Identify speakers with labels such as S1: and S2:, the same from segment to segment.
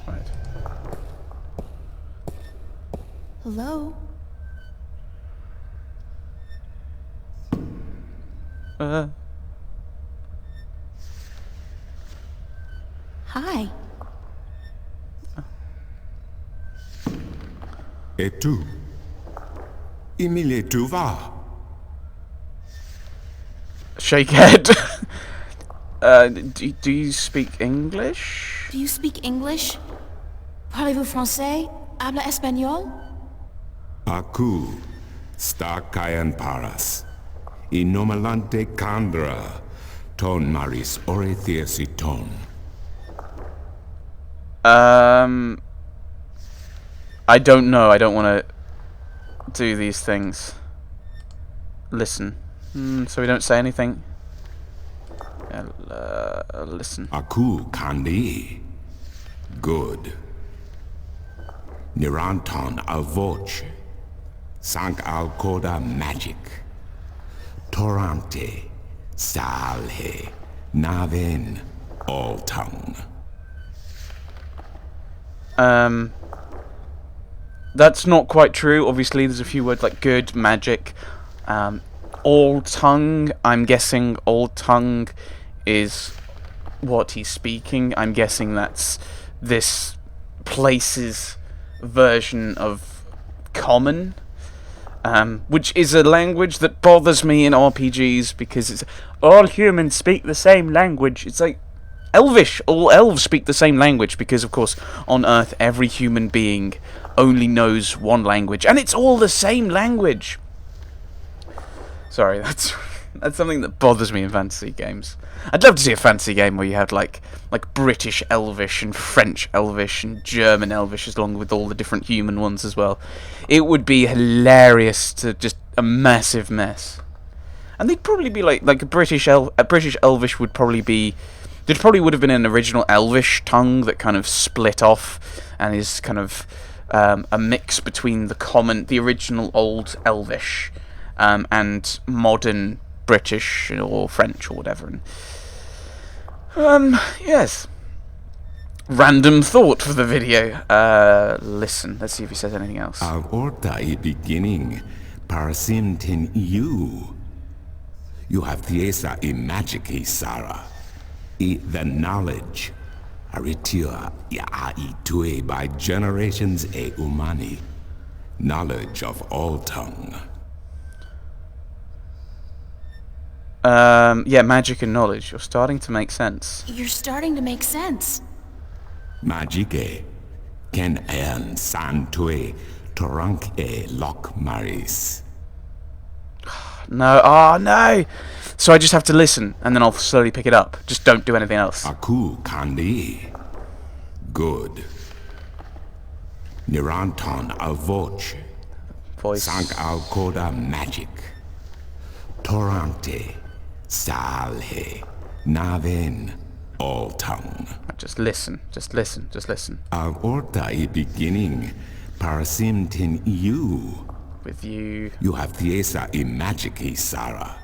S1: Right.
S2: Hello? Hi.
S3: Et tu? Emile, tu vas?
S1: Shake head. Do you speak English?
S2: Do you speak English? Parlez-vous français? Habla español?
S3: Aku, stakayan paras. Inomalante kandra, ton maris orethesiton.
S1: I don't know. I don't want to do these things. Listen. So we don't say anything. Listen.
S3: Aku kandi. Good. Niranton avoch. Sank al koda magic. Torante. Salhe. Naven. All tongue.
S1: That's not quite true. Obviously, there's a few words like good, magic, all tongue. I'm guessing all tongue is what he's speaking. I'm guessing that's this place's version of common, which is a language that bothers me in RPGs because it's all humans speak the same language. It's like Elvish. All elves speak the same language because, of course, on Earth, every human being only knows one language, and it's all the same language. Sorry, that's something that bothers me in fantasy games. I'd love to see a fantasy game where you had like British Elvish and French Elvish and German Elvish, along with all the different human ones as well. It would be hilarious to just a massive mess. And they'd probably be like a British Elvish would probably be. There probably would have been an original Elvish tongue that kind of split off and is kind of a mix between the original Old Elvish and modern British or French or whatever. And, yes. Random thought for the video. Listen, let's see if he says anything else.
S3: Al orta I beginning. Parasimtin you. You have thiesa I magici Sarah. I the knowledge. Aritia ya tue by generations e umani. Knowledge of all tongue.
S1: Yeah, magic and knowledge. You're starting to make sense.
S2: You're starting to make sense.
S3: Magique. Ken en santue. Torank e lock maris.
S1: No, oh no! So I just have to listen, and then I'll slowly pick it up. Just don't do anything else.
S3: Aku kandi. Good. Niranton avoch.
S1: Voice.
S3: Sank al koda magic. Torante. Salhe. Naven. All tongue.
S1: Just listen. Just listen. Just listen.
S3: Al orta I beginning. Parasimtin you.
S1: With you.
S3: You have thiesa I magici Sarah.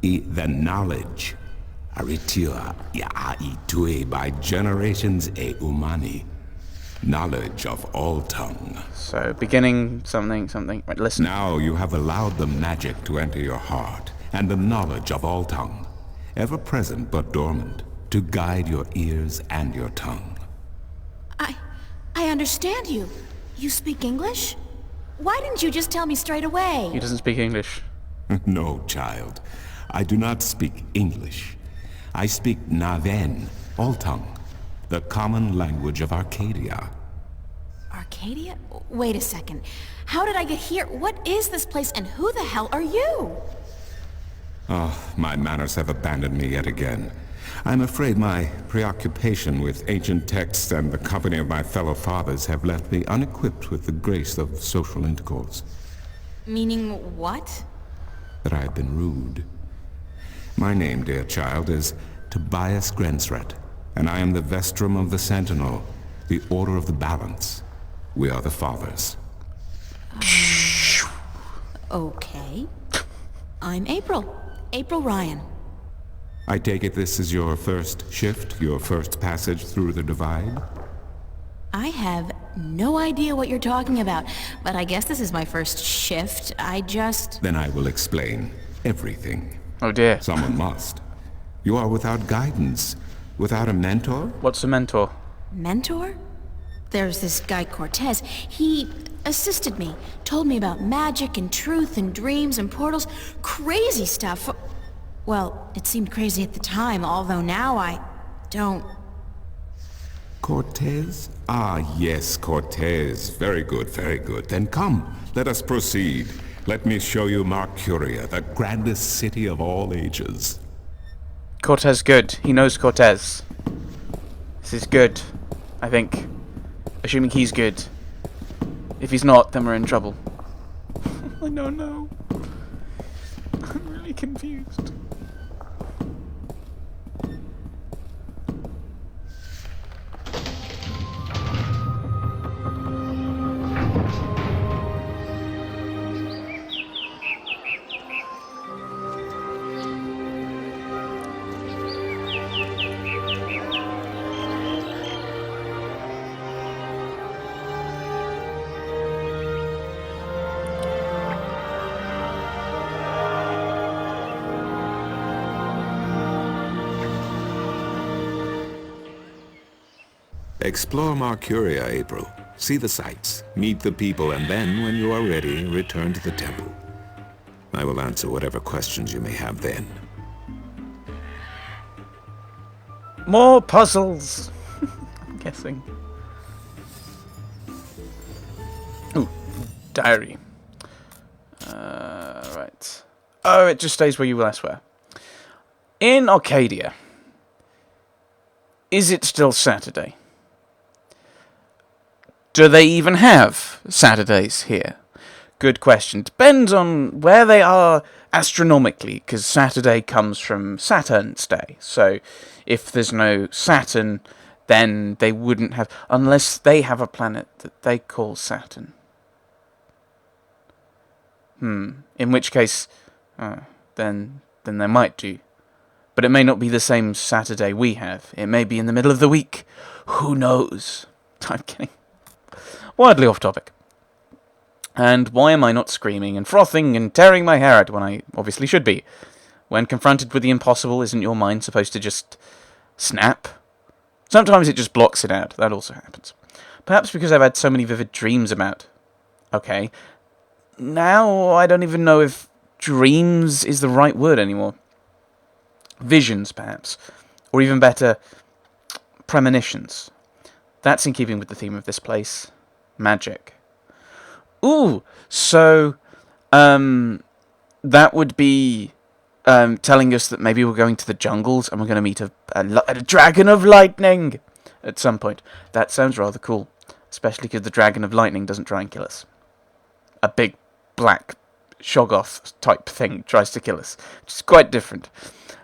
S3: I the knowledge. Aritia ya tue by generations e umani. Knowledge of all tongue.
S1: So, beginning something. Right, listen.
S3: Now you have allowed the magic to enter your heart, and the knowledge of all tongue, ever present but dormant, to guide your ears and your tongue.
S2: I understand you. You speak English? Why didn't you just tell me straight away?
S1: He doesn't speak English.
S3: No, child. I do not speak English. I speak Naven, all tongue, the common language of Arcadia.
S2: Arcadia? Wait a second. How did I get here? What is this place, and who the hell are you?
S3: Oh, my manners have abandoned me yet again. I'm afraid my preoccupation with ancient texts and the company of my fellow fathers have left me unequipped with the grace of social intercourse.
S2: Meaning what?
S3: That I have been rude. My name, dear child, is Tobias Grensret, and I am the Vestrum of the Sentinel, the Order of the Balance. We are the Fathers.
S2: Okay. I'm April. April Ryan.
S3: I take it this is your first shift, your first passage through the Divide?
S2: I have no idea what you're talking about, but I guess this is my first shift.
S3: Then I will explain everything.
S1: Oh dear.
S3: Someone must. You are without guidance, without a mentor?
S1: What's a mentor?
S2: Mentor? There's this guy Cortez. He assisted me, told me about magic and truth and dreams and portals. Crazy stuff. Well, it seemed crazy at the time, although now I don't...
S3: Cortez? Ah, yes, Cortez. Very good, very good. Then come, let us proceed. Let me show you Mercuria, the grandest city of all ages.
S1: Cortez good. He knows Cortez. This is good, I think. Assuming he's good. If he's not, then we're in trouble. I don't know. I'm really confused.
S3: Explore Mercuria, April. See the sights, meet the people, and then, when you are ready, return to the temple. I will answer whatever questions you may have then.
S1: More puzzles! I'm guessing. Ooh, diary. Right. Oh, it just stays where you last were. In Arcadia, is it still Saturday? Do they even have Saturdays here? Good question. Depends on where they are astronomically, because Saturday comes from Saturn's day. So, if there's no Saturn, then they wouldn't have... Unless they have a planet that they call Saturn. In which case, then they might do. But it may not be the same Saturday we have. It may be in the middle of the week. Who knows? I'm kidding. Wildly off topic. And why am I not screaming and frothing and tearing my hair out when I obviously should be? When confronted with the impossible, isn't your mind supposed to just snap? Sometimes it just blocks it out. That also happens. Perhaps because I've had so many vivid dreams about... Okay. Now I don't even know if dreams is the right word anymore. Visions, perhaps. Or even better, premonitions. That's in keeping with the theme of this place. Magic. Ooh, so, that would be, telling us that maybe we're going to the jungles and we're going to meet a dragon of lightning at some point. That sounds rather cool, especially because the dragon of lightning doesn't try and kill us. A big, black, Shoggoth type thing tries to kill us, which is quite different.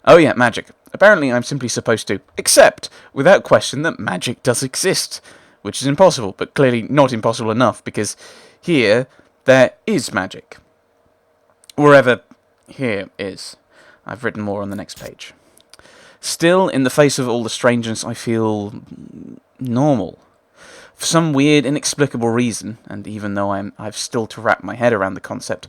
S1: Oh yeah, magic. Apparently I'm simply supposed to accept, without question, that magic does exist. Which is impossible, but clearly not impossible enough, because here, there is magic. Wherever here is. I've written more on the next page. Still, in the face of all the strangeness, I feel normal. For some weird, inexplicable reason, and even though I've still to wrap my head around the concept,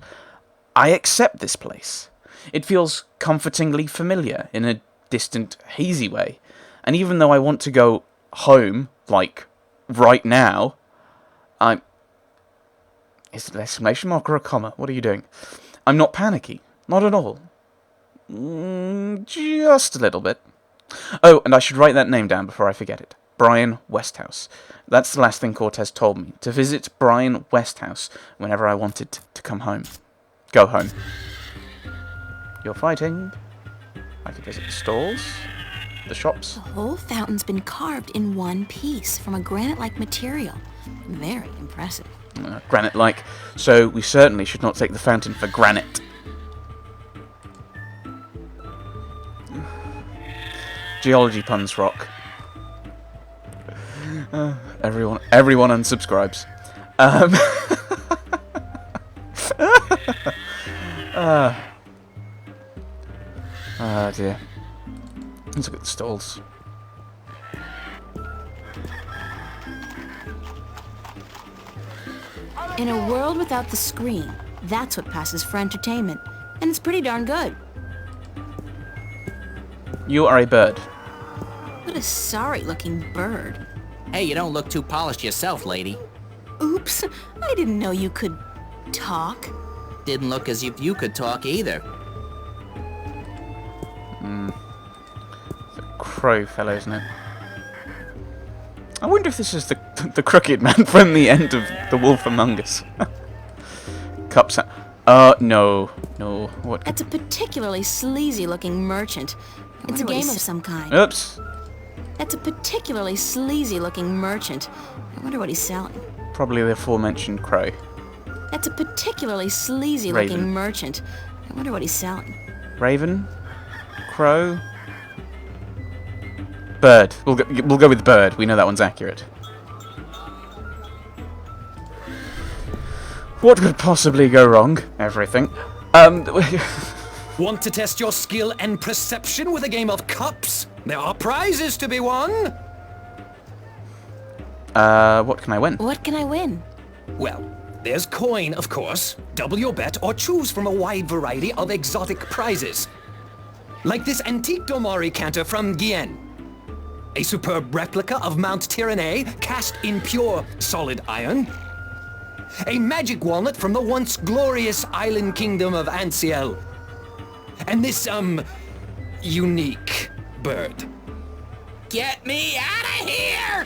S1: I accept this place. It feels comfortingly familiar, in a distant, hazy way. And even though I want to go home, like... right now, is it an exclamation mark or a comma? What are you doing? I'm not panicky. Not at all. Just a little bit. Oh, and I should write that name down before I forget it. Brian Westhouse. That's the last thing Cortez told me. To visit Brian Westhouse whenever I wanted to come home. Go home. You're fighting. I could visit the stalls. The shops.
S2: The whole fountain's been carved in one piece from a granite-like material. Very impressive.
S1: Granite-like. So we certainly should not take the fountain for granite. Geology puns rock. Everyone unsubscribes. Oh dear. Let's look at the stalls.
S2: In a world without the screen, that's what passes for entertainment. And it's pretty darn good.
S1: You are a bird.
S2: What a sorry-looking bird.
S4: Hey, you don't look too polished yourself, lady.
S2: Oops, I didn't know you could talk.
S4: Didn't look as if you could talk either.
S1: The crow fellow, isn't it? I wonder if this is the crooked man from the end of The Wolf Among Us. Cups. No. What?
S2: That's a particularly sleazy-looking merchant. It's a game of some kind.
S1: Oops.
S2: That's a particularly sleazy-looking merchant. I wonder what he's selling.
S1: Probably the aforementioned crow.
S2: That's a particularly sleazy-looking
S1: Raven.
S2: merchant. I wonder what he's selling.
S1: Raven? Crow? Bird. We'll go with bird. We know that one's accurate. What could possibly go wrong? Everything.
S5: Want to test your skill and perception with a game of cups? There are prizes to be won!
S1: What can I win?
S2: What can I win?
S5: Well, there's coin, of course. Double your bet or choose from a wide variety of exotic prizes. Like this antique Domari canter from Guyenne. A superb replica of Mount Tyranny cast in pure solid iron. A magic walnut from the once glorious island kingdom of Ansiel. And this, unique bird.
S4: Get me out of here!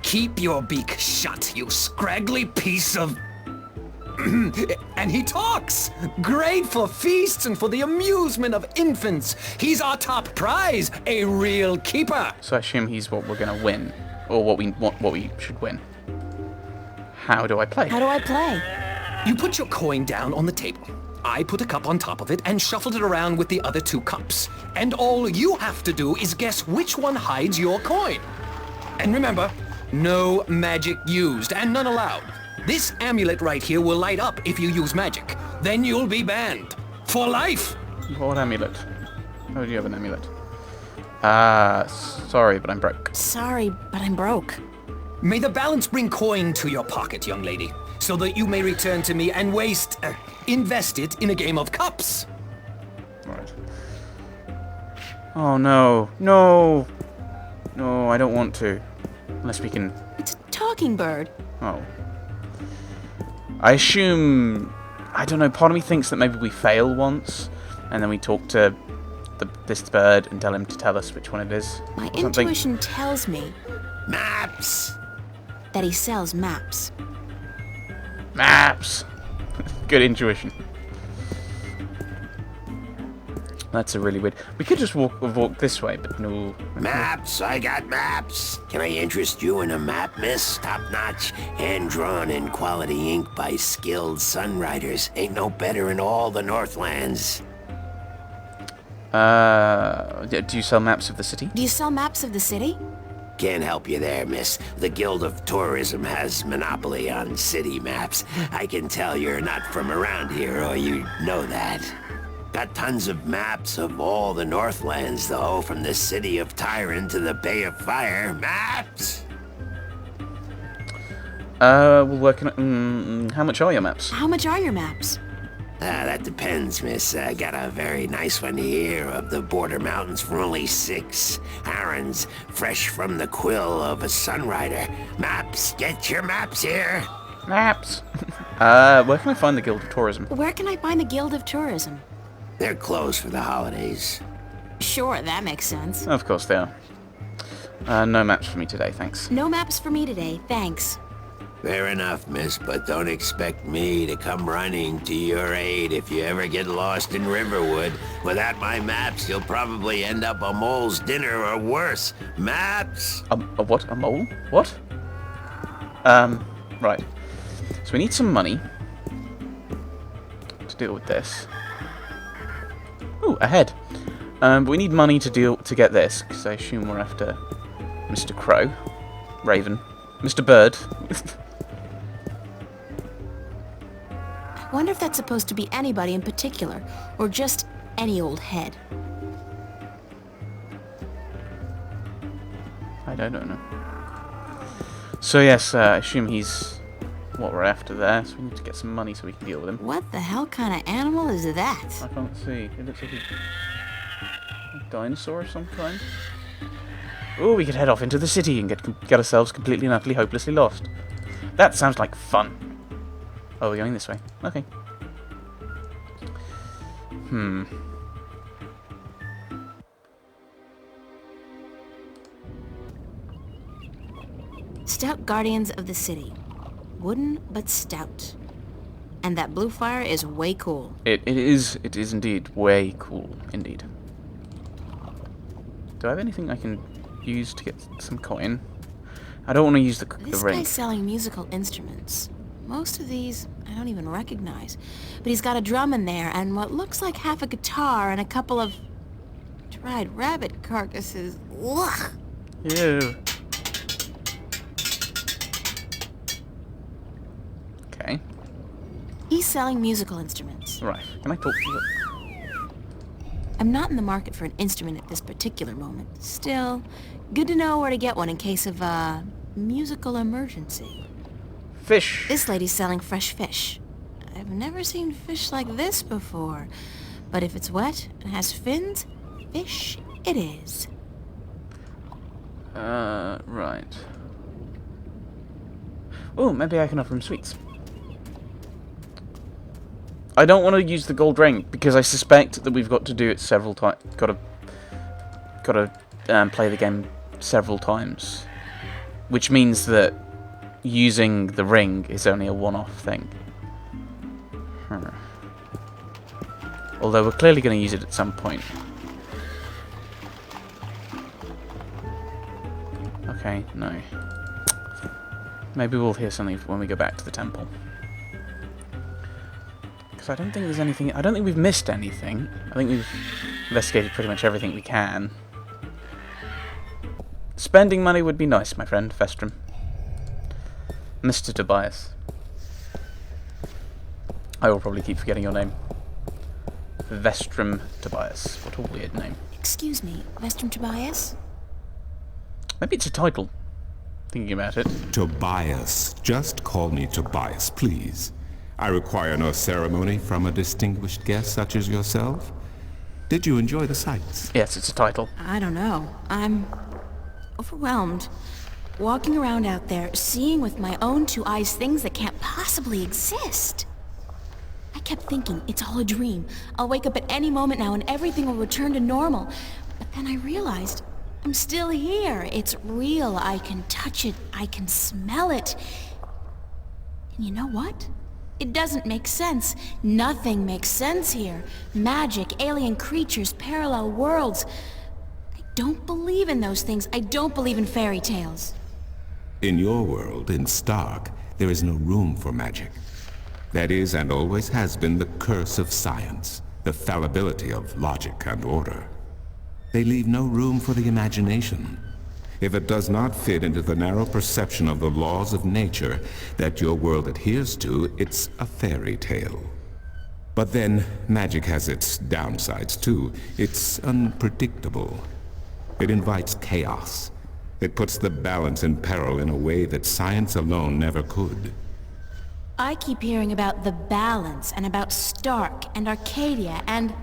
S5: Keep your beak shut, you scraggly piece of... And he talks! Great for feasts and for the amusement of infants. He's our top prize, a real keeper.
S1: So I assume he's what we're gonna win, or what we should win. How do I play?
S2: How do I play?
S5: You put your coin down on the table. I put a cup on top of it and shuffled it around with the other two cups. And all you have to do is guess which one hides your coin. And remember, no magic used and none allowed. This amulet right here will light up if you use magic. Then you'll be banned. For life!
S1: What amulet? Oh, do you have an amulet? Sorry, but I'm broke.
S2: Sorry, but I'm broke.
S5: May the balance bring coin to your pocket, young lady, so that you may return to me and invest it in a game of cups.
S1: Right. Oh no, no, no! I don't want to. Unless we can.
S2: It's a talking bird.
S1: Oh. I assume. I don't know. Part of me thinks that maybe we fail once, and then we talk to this bird and tell him to tell us which one it is.
S2: My
S1: or something.
S2: intuition tells me
S4: Maps!
S2: that he sells maps.
S1: Maps. Good intuition. That's a really weird. We could just walk this way, but no.
S6: Maps, I got maps. Can I interest you in a map, miss? Top-notch, hand-drawn in quality ink by skilled sunwriters. Ain't no better in all the Northlands.
S1: Do you sell maps of the city?
S2: Do you sell maps of the city?
S6: Can't help you there, miss. The Guild of Tourism has monopoly on city maps. I can tell you're not from around here, or you'd know that. Got tons of maps of all the Northlands, though, from the city of Tyran to the Bay of Fire. Maps!
S1: We're working on... how much are your maps?
S2: How much are your maps?
S6: That depends, miss. I got a very nice one here of the border mountains for only 6 herons, fresh from the quill of a sunrider. Maps, get your maps here.
S1: Maps! Where can I find the Guild of Tourism?
S2: Where can I find the Guild of Tourism?
S6: They're closed for the holidays.
S2: Sure, that makes sense.
S1: Of course they are. No maps for me today, thanks.
S2: No maps for me today, thanks.
S6: Fair enough, miss, but don't expect me to come running to your aid if you ever get lost in Riverwood. Without my maps, you'll probably end up a mole's dinner or worse. Maps!
S1: A what? A mole? What? Right. So we need some money to deal with this. Ooh, a head. But we need money to get this, because I assume we're after Mr. Crow, Raven, Mr. Bird.
S2: I wonder if that's supposed to be anybody in particular, or just any old head.
S1: I don't know. So yes, I assume he's what we're after there, so we need to get some money so we can deal with him.
S2: What the hell kind of animal is that?
S1: I can't see. It looks like a dinosaur of some kind. Oh, we could head off into the city and get ourselves completely and utterly hopelessly lost. That sounds like fun. Oh, we're going this way. Okay.
S2: Stout guardians of the city. Wooden, but stout. And that blue fire is way cool.
S1: It is indeed way cool, indeed. Do I have anything I can use to get some coin? I don't want to use the
S2: This
S1: ring.
S2: guy's selling musical instruments. Most of these I don't even recognize. But he's got a drum in there and what looks like half a guitar and a couple of dried rabbit carcasses. Ugh.
S1: Ew. Okay.
S2: He's selling musical instruments.
S1: Right. Can I talk to you?
S2: I'm not in the market for an instrument at this particular moment. Still, good to know where to get one in case of a musical emergency.
S1: Fish.
S2: This lady's selling fresh fish. I've never seen fish like this before. But if it's wet and has fins, fish it is.
S1: Right. Oh, maybe I can offer him sweets. I don't want to use the gold ring because I suspect that we've got to do it several times. Got to play the game several times, which means that using the ring is only a one-off thing. Although we're clearly going to use it at some point. Okay, no. Maybe we'll hear something when we go back to the temple. Because I don't think there's anything... I don't think we've missed anything. I think we've investigated pretty much everything we can. Spending money would be nice, my friend, Vestrum. Mr. Tobias. I will probably keep forgetting your name. Vestrum Tobias. What a weird name.
S2: Excuse me, Vestrum Tobias?
S1: Maybe it's a title. Thinking about it.
S3: Tobias. Just call me Tobias, please. I require no ceremony from a distinguished guest such as yourself. Did you enjoy the sights?
S1: Yes, it's a title.
S2: I don't know. I'm overwhelmed. Walking around out there, seeing with my own two eyes things that can't possibly exist. I kept thinking, it's all a dream. I'll wake up at any moment now and everything will return to normal. But then I realized, I'm still here. It's real. I can touch it. I can smell it. And you know what? It doesn't make sense. Nothing makes sense here. Magic, alien creatures, parallel worlds. I don't believe in those things. I don't believe in fairy tales.
S3: In your world, in Stark, there is no room for magic. That is, and always has been, the curse of science, the fallibility of logic and order. They leave no room for the imagination. If it does not fit into the narrow perception of the laws of nature that your world adheres to, it's a fairy tale. But then, magic has its downsides too. It's unpredictable. It invites chaos. It puts the balance in peril in a way that science alone never could.
S2: I keep hearing about the balance and about Stark and Arcadia and...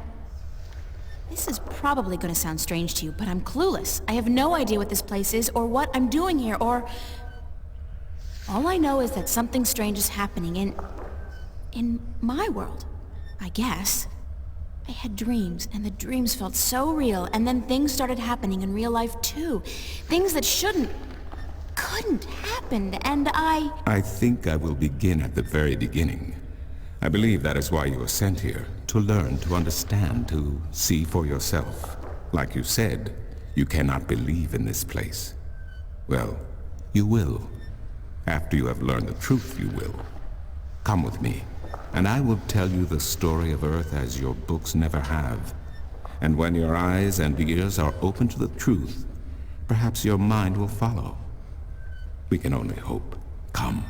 S2: This is probably going to sound strange to you, but I'm clueless. I have no idea what this place is or what I'm doing here or... All I know is that something strange is happening in my world, I guess. I had dreams, and the dreams felt so real, and then things started happening in real life too. Things that couldn't happen, and
S3: I think I will begin at the very beginning. I believe that is why you were sent here, to learn, to understand, to see for yourself. Like you said, you cannot believe in this place. Well, you will. After you have learned the truth, you will. Come with me, and I will tell you the story of Earth as your books never have. And when your eyes and ears are open to the truth, perhaps your mind will follow. We can only hope. Come.